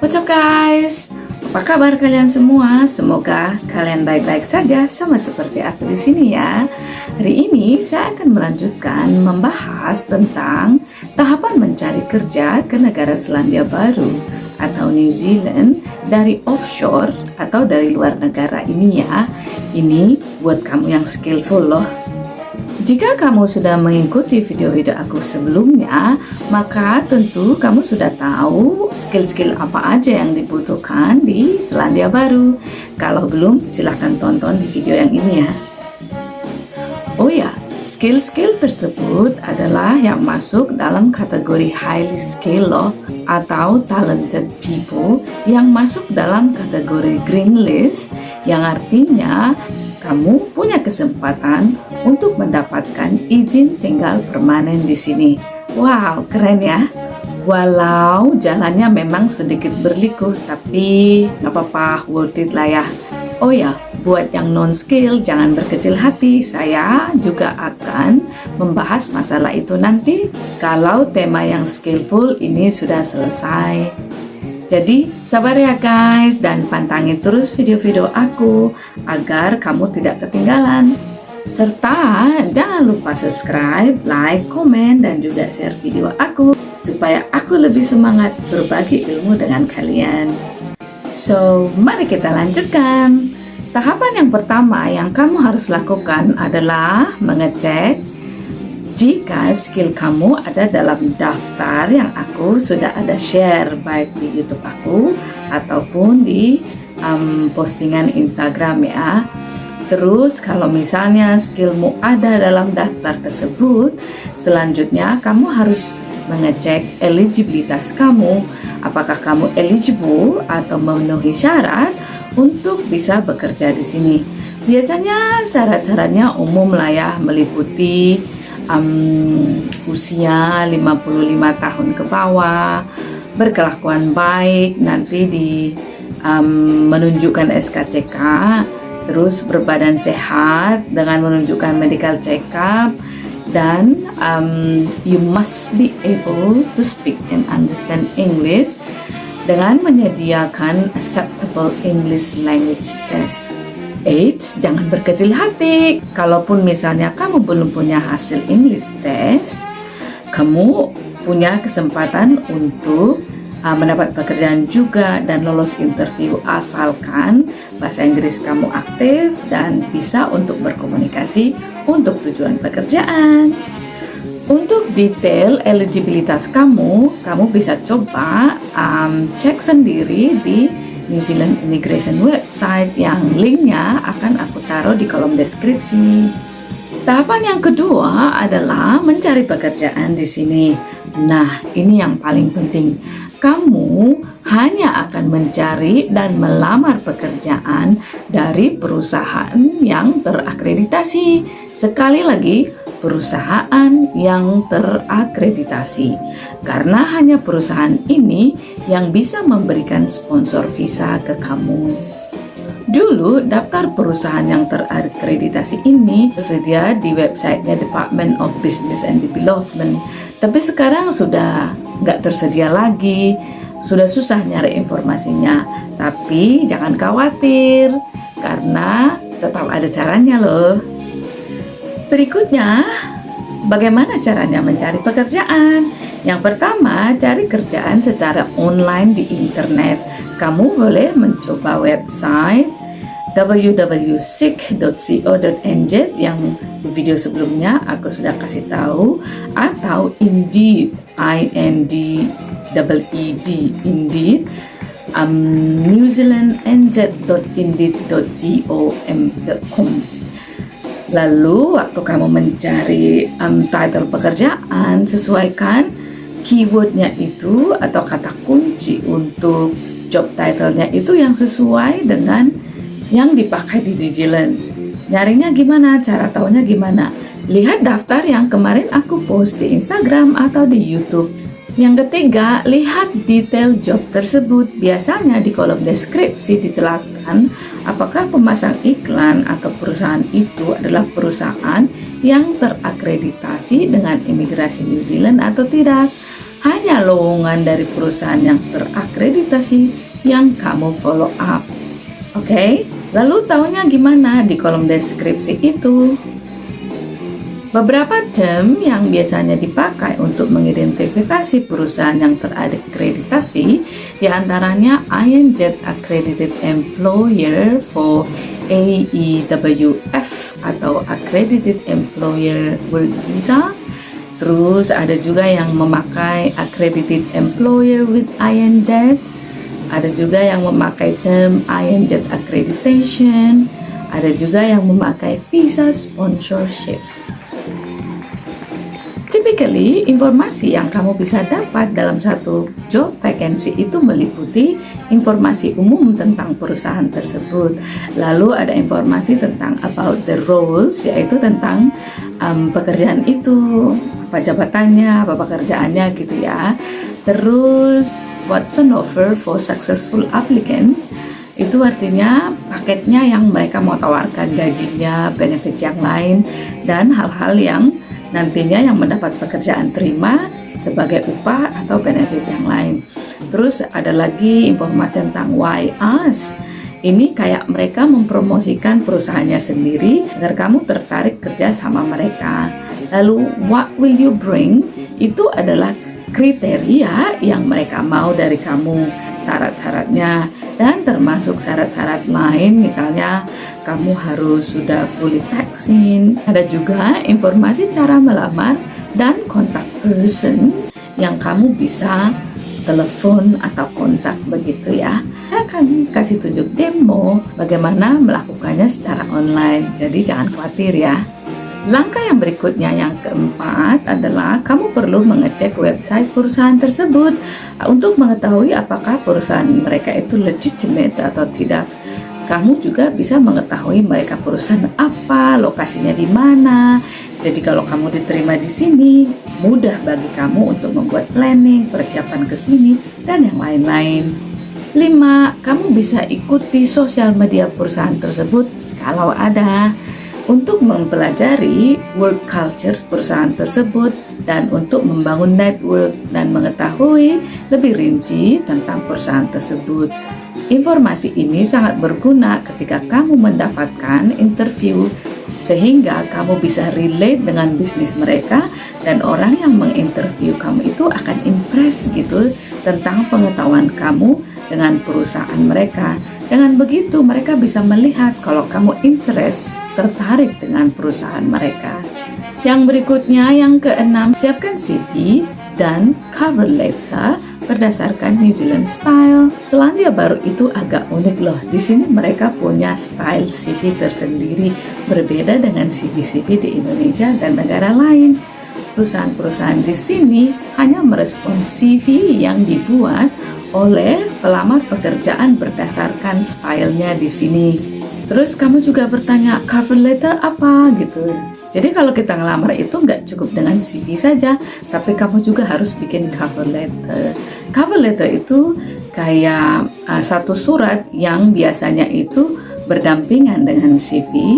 What's up guys? Apa kabar kalian semua? Semoga kalian baik-baik saja sama seperti aku di sini ya. Hari ini saya akan melanjutkan membahas tentang tahapan mencari kerja ke negara Selandia Baru atau New Zealand dari offshore atau dari luar negara ini ya. Ini buat kamu yang skillful loh. Jika kamu sudah mengikuti video-video aku sebelumnya, maka tentu kamu sudah tahu skill-skill apa aja yang dibutuhkan di Selandia Baru. Kalau belum, silahkan tonton di video yang ini ya. Oh ya, skill-skill tersebut adalah yang masuk dalam kategori highly skilled loh, atau talented people yang masuk dalam kategori green list, yang artinya kamu punya kesempatan untuk mendapatkan izin tinggal permanen di sini. Wow, keren ya. Walau jalannya memang sedikit berliku, tapi nggak apa-apa, worth it lah ya. Oh ya, buat yang non-skill jangan berkecil hati. Saya juga akan membahas masalah itu nanti kalau tema yang skillful ini sudah selesai. Jadi sabar ya guys, dan pantangin terus video-video aku agar kamu tidak ketinggalan. Serta jangan lupa subscribe, like, komen, dan juga share video aku supaya aku lebih semangat berbagi ilmu dengan kalian. So, mari kita lanjutkan. Tahapan yang pertama yang kamu harus lakukan adalah mengecek jika skill kamu ada dalam daftar yang aku sudah ada share baik di YouTube aku ataupun di postingan Instagram ya. Terus kalau misalnya skillmu ada dalam daftar tersebut, selanjutnya kamu harus mengecek eligibilitas kamu. Apakah kamu eligible atau memenuhi syarat untuk bisa bekerja di sini. Biasanya syarat-syaratnya umum lah ya, meliputi usia 55 tahun ke bawah, berkelakuan baik, nanti menunjukkan SKCK, terus berbadan sehat dengan menunjukkan medical check up, dan you must be able to speak and understand English dengan menyediakan acceptable English language test. Eits, jangan berkecil hati. Kalaupun misalnya kamu belum punya hasil English test, kamu punya kesempatan untuk mendapat pekerjaan juga dan lolos interview asalkan bahasa Inggris kamu aktif dan bisa untuk berkomunikasi untuk tujuan pekerjaan. Untuk detail eligibilitas kamu bisa coba cek sendiri di New Zealand Immigration website yang linknya akan aku taruh di kolom deskripsi. Tahapan yang kedua adalah mencari pekerjaan di sini. Nah, ini yang paling penting. Kamu hanya akan mencari dan melamar pekerjaan dari perusahaan yang terakreditasi. Sekali lagi, perusahaan yang terakreditasi, karena hanya perusahaan ini yang bisa memberikan sponsor visa ke kamu. Dulu daftar perusahaan yang terakreditasi ini tersedia di websitenya Department of Business and Development, tapi sekarang sudah nggak tersedia lagi, sudah susah nyari informasinya. Tapi jangan khawatir, karena tetap ada caranya loh. Berikutnya, bagaimana caranya mencari pekerjaan? Yang pertama, cari kerjaan secara online di internet. Kamu boleh mencoba website www.seek.co.nz yang di video sebelumnya aku sudah kasih tahu, atau Indeed, Indeed, newzealandnz.indeed.com. Lalu waktu kamu mencari title pekerjaan, sesuaikan keywordnya itu atau kata kunci untuk job title-nya itu yang sesuai dengan yang dipakai di New Zealand. Nyarinya gimana? Cara taunya gimana? Lihat daftar yang kemarin aku post di Instagram atau di YouTube. Yang ketiga, lihat detail job tersebut. Biasanya di kolom deskripsi dijelaskan apakah pemasang iklan atau perusahaan itu adalah perusahaan yang terakreditasi dengan imigrasi New Zealand atau tidak. hanya lowongan dari perusahaan yang terakreditasi yang kamu follow up. Oke, lalu taunya gimana di kolom deskripsi itu? Beberapa term yang biasanya dipakai untuk mengidentifikasi perusahaan yang terakreditasi diantaranya INZ Accredited Employer for AEWF atau Accredited Employer Work Visa. Terus ada juga yang memakai Accredited Employer with INZ. Ada juga yang memakai term INZ Accreditation. Ada juga yang memakai Visa Sponsorship. Typically, informasi yang kamu bisa dapat dalam satu job vacancy itu meliputi informasi umum tentang perusahaan tersebut. Lalu ada informasi tentang about the roles, yaitu tentang pekerjaan itu, apa jabatannya, apa pekerjaannya gitu ya. Terus, what's an offer for successful applicants? Itu artinya paketnya yang mereka mau tawarkan, gajinya, benefit yang lain, dan hal-hal yang nantinya yang mendapat pekerjaan terima sebagai upah atau benefit yang lain. Terus ada lagi informasi tentang why us. Ini kayak mereka mempromosikan perusahaannya sendiri agar kamu tertarik kerja sama mereka. Lalu what will you bring? Itu adalah kriteria yang mereka mau dari kamu, syarat-syaratnya, dan termasuk syarat-syarat lain, misalnya kamu harus sudah fully vaksin. Ada juga informasi cara melamar dan kontak person yang kamu bisa telepon atau kontak begitu ya. Saya akan kasih tunjuk demo bagaimana melakukannya secara online, jadi jangan khawatir ya. Langkah yang berikutnya, yang keempat, adalah kamu perlu mengecek website perusahaan tersebut untuk mengetahui apakah perusahaan mereka itu legitimate atau tidak. Kamu juga bisa mengetahui mereka perusahaan apa, lokasinya di mana. Jadi kalau kamu diterima di sini, mudah bagi kamu untuk membuat planning, persiapan ke sini, dan yang lain-lain. 5. Kamu bisa ikuti sosial media perusahaan tersebut kalau ada, untuk mempelajari work culture perusahaan tersebut dan untuk membangun network dan mengetahui lebih rinci tentang perusahaan tersebut. Informasi ini sangat berguna ketika kamu mendapatkan interview, sehingga kamu bisa relate dengan bisnis mereka dan orang yang menginterview kamu itu akan impress gitu tentang pengetahuan kamu dengan perusahaan mereka. Dengan begitu mereka bisa melihat kalau kamu tertarik dengan perusahaan mereka. Yang berikutnya, yang keenam, siapkan CV dan cover letter berdasarkan New Zealand style. Selandia Baru itu agak unik loh. Di sini mereka punya style CV tersendiri, berbeda dengan CV-CV di Indonesia dan negara lain. Perusahaan-perusahaan di sini hanya merespon CV yang dibuat oleh pelamar pekerjaan berdasarkan stylenya di sini. Terus kamu juga bertanya, cover letter apa gitu. Jadi kalau kita ngelamar itu nggak cukup dengan CV saja, tapi kamu juga harus bikin cover letter. Cover letter itu kayak satu surat yang biasanya itu berdampingan dengan CV,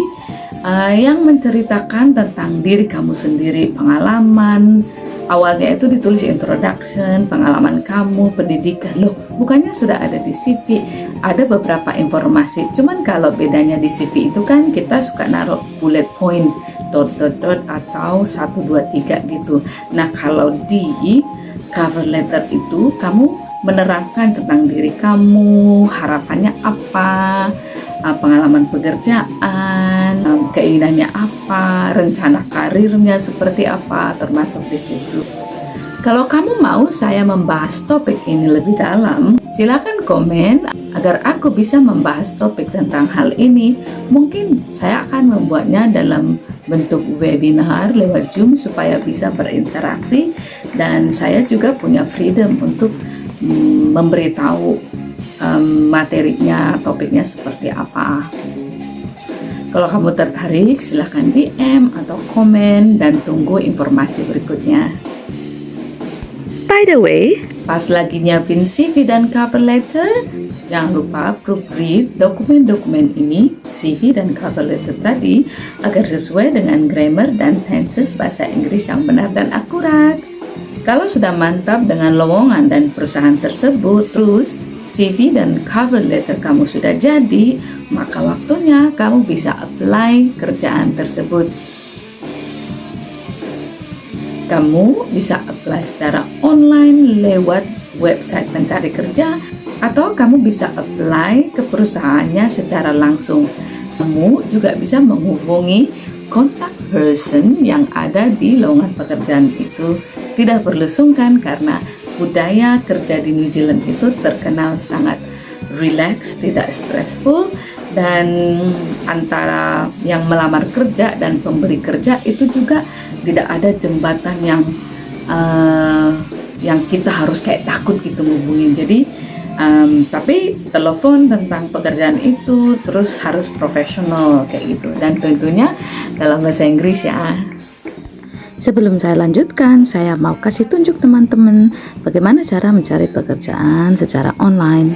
yang menceritakan tentang diri kamu sendiri, pengalaman. Awalnya itu ditulis introduction, pengalaman kamu, pendidikan. Loh, bukannya sudah ada di CV? Ada beberapa informasi. Cuman kalau bedanya di CV itu kan kita suka naruh bullet point, dot atau 1, 2, 3 gitu. Nah, kalau di cover letter itu kamu menerangkan tentang diri kamu, harapannya apa, pengalaman pekerjaan, keinginannya apa, rencana karirnya seperti apa, termasuk di situ. Kalau kamu mau saya membahas topik ini lebih dalam, silakan komen agar aku bisa membahas topik tentang hal ini. Mungkin saya akan membuatnya dalam bentuk webinar lewat Zoom supaya bisa berinteraksi, dan saya juga punya freedom untuk memberitahu materinya, topiknya seperti apa. Kalau kamu tertarik, silahkan DM atau komen dan tunggu informasi berikutnya. By the way, pas lagi nyiapin CV dan cover letter, jangan lupa proofread dokumen-dokumen ini, CV dan cover letter tadi, agar sesuai dengan grammar dan tenses bahasa Inggris yang benar dan akurat. Kalau sudah mantap dengan lowongan dan perusahaan tersebut, terus CV dan cover letter kamu sudah jadi, maka waktunya kamu bisa apply kerjaan tersebut. Kamu bisa apply secara online lewat website pencari kerja, atau kamu bisa apply ke perusahaannya secara langsung. Kamu juga bisa menghubungi contact person yang ada di lowongan pekerjaan itu. Tidak perlu sungkan karena budaya kerja di New Zealand itu terkenal sangat relax, tidak stressful, dan antara yang melamar kerja dan pemberi kerja itu juga tidak ada jembatan yang kita harus kayak takut gitu ngubungin. Jadi tapi telepon tentang pekerjaan itu terus harus profesional kayak gitu, dan tentunya dalam bahasa Inggris ya. Sebelum saya lanjutkan, saya mau kasih tunjuk teman-teman bagaimana cara mencari pekerjaan secara online.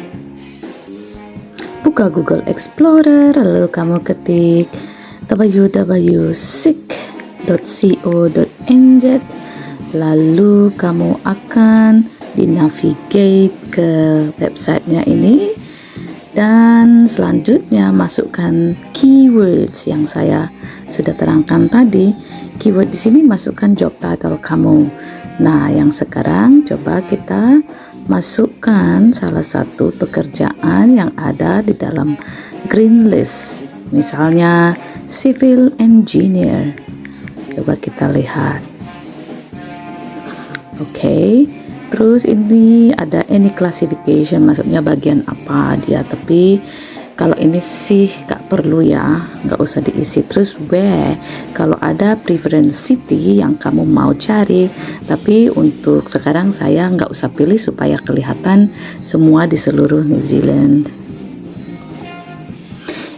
Buka Google Explorer, lalu kamu ketik www.seek.co.nz, lalu kamu akan dinavigate ke websitenya ini, dan selanjutnya masukkan keywords yang saya sudah terangkan tadi. Keyword di sini masukkan job title kamu. Nah, yang sekarang coba kita masukkan salah satu pekerjaan yang ada di dalam green list. Misalnya civil engineer. Coba kita lihat. Oke. Terus ini ada any classification, maksudnya bagian apa dia, tapi kalau ini sih gak perlu ya, gak usah diisi. Terus where, kalau ada preference city yang kamu mau cari, tapi untuk sekarang saya gak usah pilih supaya kelihatan semua di seluruh New Zealand.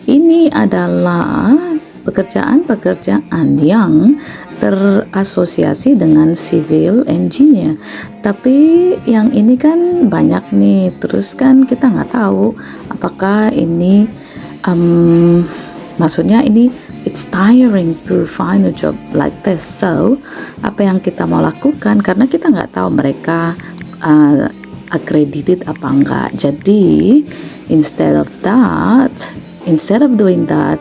Ini adalah pekerjaan-pekerjaan yang terasosiasi dengan civil engineer, tapi yang ini kan banyak nih, terus kan kita nggak tahu apakah ini maksudnya ini it's tiring to find a job like this. So apa yang kita mau lakukan, karena kita nggak tahu mereka accredited apa enggak, jadi instead of doing that,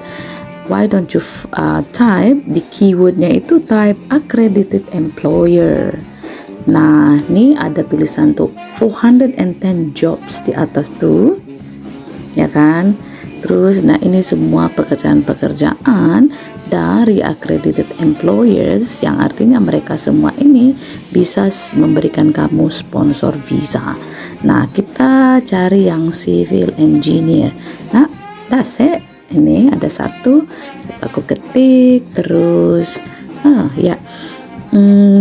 why don't you type di keywordnya itu, type accredited employer. Nah, ini ada tulisan tuh 410 jobs di atas tuh, ya kan? Terus, nah ini semua pekerjaan-pekerjaan dari accredited employers, yang artinya mereka semua ini bisa memberikan kamu sponsor visa. Nah, kita cari yang civil engineer. Nah, that's it. Ini ada satu, aku ketik terus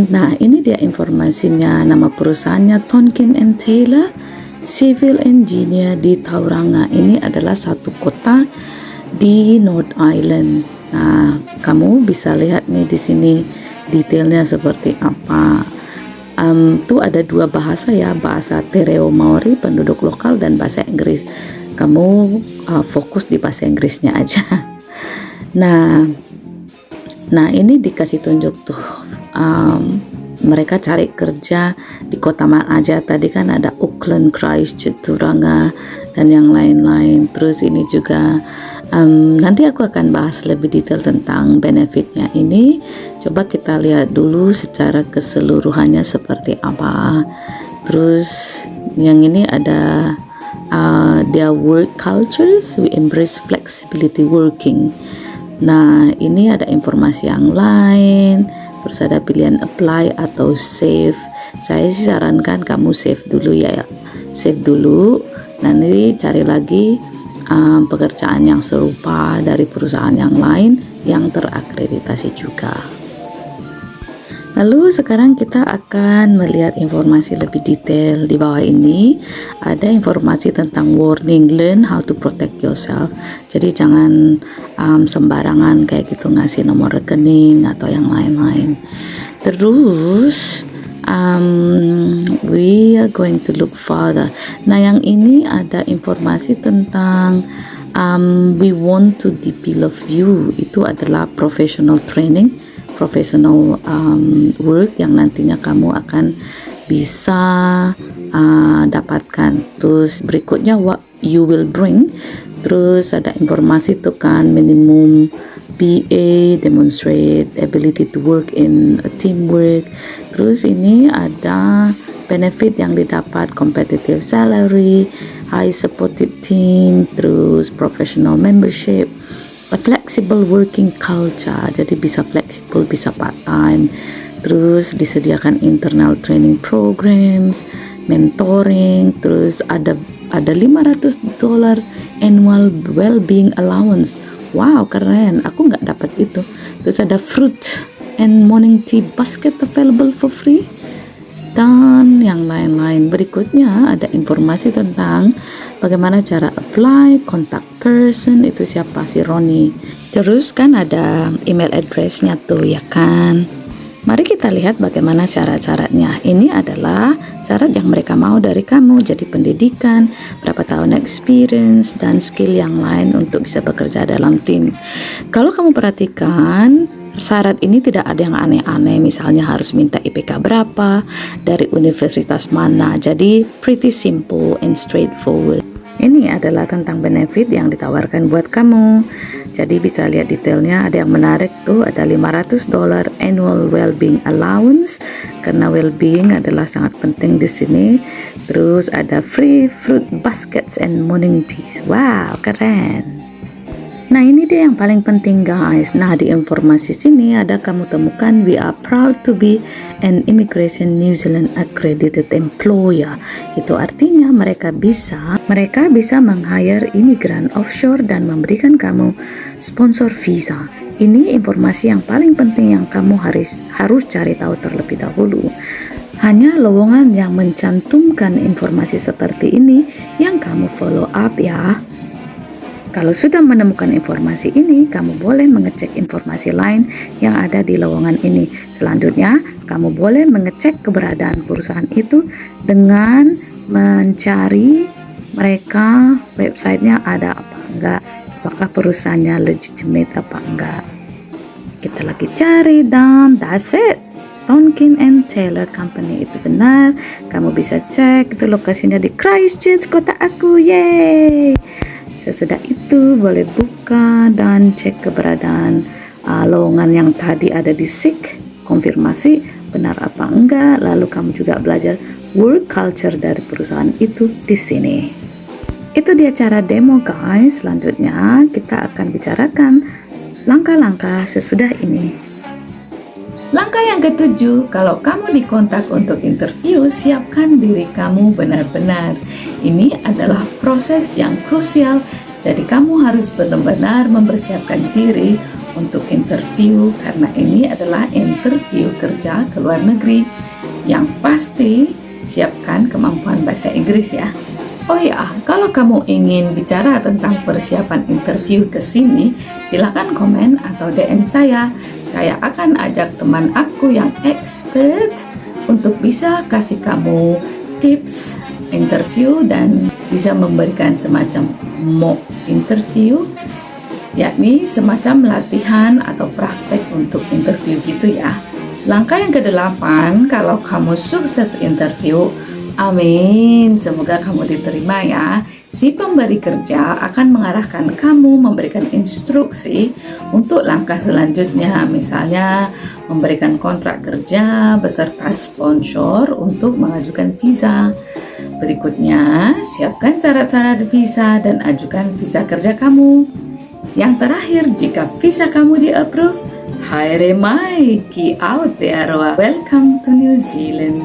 nah ini dia informasinya. Nama perusahaannya Tonkin and Taylor, civil engineer di Tauranga. Ini adalah satu kota di North Island. Nah, kamu bisa lihat nih di sini detailnya seperti apa. Tuh ada dua bahasa ya, bahasa Tereo Maori penduduk lokal dan bahasa Inggris. Kamu fokus di bahasa Inggrisnya aja. Nah ini dikasih tunjuk tuh, mereka cari kerja di kota mana aja. Tadi kan ada Auckland, Christchurch, Tauranga, dan yang lain-lain. Terus ini juga nanti aku akan bahas lebih detail tentang benefitnya ini. Coba kita lihat dulu secara keseluruhannya seperti apa. Terus yang ini ada their work cultures, we embrace flexibility working. Nah, ini ada informasi yang lain. Terus ada pilihan apply atau save. Saya sih sarankan kamu save dulu ya. Save dulu, nanti cari lagi pekerjaan yang serupa dari perusahaan yang lain yang terakreditasi juga. Lalu sekarang kita akan melihat informasi lebih detail. Di bawah ini ada informasi tentang warning, learn how to protect yourself. Jadi jangan sembarangan kayak gitu ngasih nomor rekening atau yang lain-lain. Terus we are going to look further. Nah, yang ini ada informasi tentang we want to develop you. Itu adalah professional training professional work yang nantinya kamu akan bisa dapatkan. Terus berikutnya what you will bring. Terus ada informasi tuh kan, minimum BA, demonstrate ability to work in a teamwork. Terus ini ada benefit yang didapat, competitive salary, high supported team, terus professional membership, a flexible working culture, jadi bisa fleksibel, bisa part time. Terus disediakan internal training programs, mentoring, terus ada $500 annual well-being allowance. Wow, keren, aku nggak dapat itu. Terus ada fruit and morning tea basket available for free, dan yang lain-lain. Berikutnya ada informasi tentang bagaimana cara apply, contact person, itu siapa, si Roni. Terus kan ada email address-nya tuh ya kan. Mari kita lihat bagaimana syarat-syaratnya. Ini adalah syarat yang mereka mau dari kamu, jadi pendidikan, berapa tahun experience, dan skill yang lain untuk bisa bekerja dalam tim. Kalau kamu perhatikan, syarat ini tidak ada yang aneh-aneh, misalnya harus minta IPK berapa, dari universitas mana, jadi pretty simple and straightforward. Ini adalah tentang benefit yang ditawarkan buat kamu. Jadi bisa lihat detailnya, ada yang menarik tuh, ada $500 annual well-being allowance karena well-being adalah sangat penting di sini. Terus ada free fruit baskets and morning teas. Wow, keren. Nah, ini dia yang paling penting guys. Nah, di informasi sini ada kamu temukan we are proud to be an Immigration New Zealand accredited employer. Itu artinya mereka bisa meng-hire imigran offshore dan memberikan kamu sponsor visa. Ini informasi yang paling penting yang kamu harus cari tahu terlebih dahulu. Hanya lowongan yang mencantumkan informasi seperti ini yang kamu follow up ya. Kalau sudah menemukan informasi ini, kamu boleh mengecek informasi lain yang ada di lowongan ini. Selanjutnya, kamu boleh mengecek keberadaan perusahaan itu dengan mencari mereka, websitenya ada apa enggak, apakah perusahaannya legitimate apa enggak. Kita lagi cari dan that's it. Tonkin and Taylor Company itu benar. Kamu bisa cek, itu lokasinya di Christchurch, kota aku, yeay. Sesudah itu boleh buka dan cek keberadaan lowongan yang tadi ada di SIK, konfirmasi benar apa enggak, lalu kamu juga belajar work culture dari perusahaan itu di sini. Itu dia cara demo guys. Selanjutnya kita akan bicarakan langkah-langkah sesudah ini. Langkah yang ketujuh, kalau kamu dikontak untuk interview, siapkan diri kamu benar-benar. Ini adalah proses yang krusial, jadi kamu harus benar-benar mempersiapkan diri untuk interview, karena ini adalah interview kerja ke luar negeri. Yang pasti, siapkan kemampuan bahasa Inggris ya. Oh ya, kalau kamu ingin bicara tentang persiapan interview ke sini, silakan komen atau DM saya. Saya akan ajak teman aku yang expert untuk bisa kasih kamu tips interview dan bisa memberikan semacam mock interview, yakni semacam latihan atau praktek untuk interview gitu ya. Langkah yang ke-8, kalau kamu sukses interview, amin, semoga kamu diterima ya. Si pemberi kerja akan mengarahkan kamu, memberikan instruksi untuk langkah selanjutnya, misalnya memberikan kontrak kerja beserta sponsor untuk mengajukan visa. Berikutnya, siapkan syarat-syarat visa dan ajukan visa kerja kamu. Yang terakhir, jika visa kamu di-approve, haere mai ki Aotearoa, welcome to New Zealand.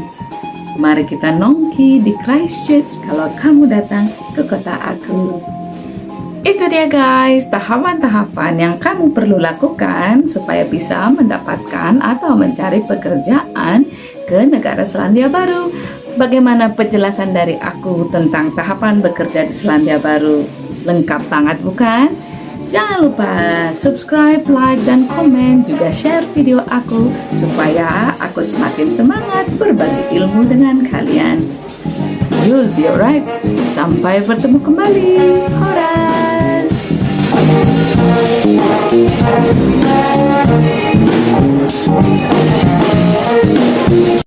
Mari kita nongki di Christchurch kalau kamu datang ke kota aku. Itu dia guys, tahapan-tahapan yang kamu perlu lakukan supaya bisa mendapatkan atau mencari pekerjaan ke negara Selandia Baru. Bagaimana penjelasan dari aku tentang tahapan bekerja di Selandia Baru? Lengkap banget bukan? Jangan lupa subscribe, like, dan komen, juga share video aku supaya aku semakin semangat berbagi ilmu dengan kalian. You'll be alright. Sampai bertemu kembali. Horas!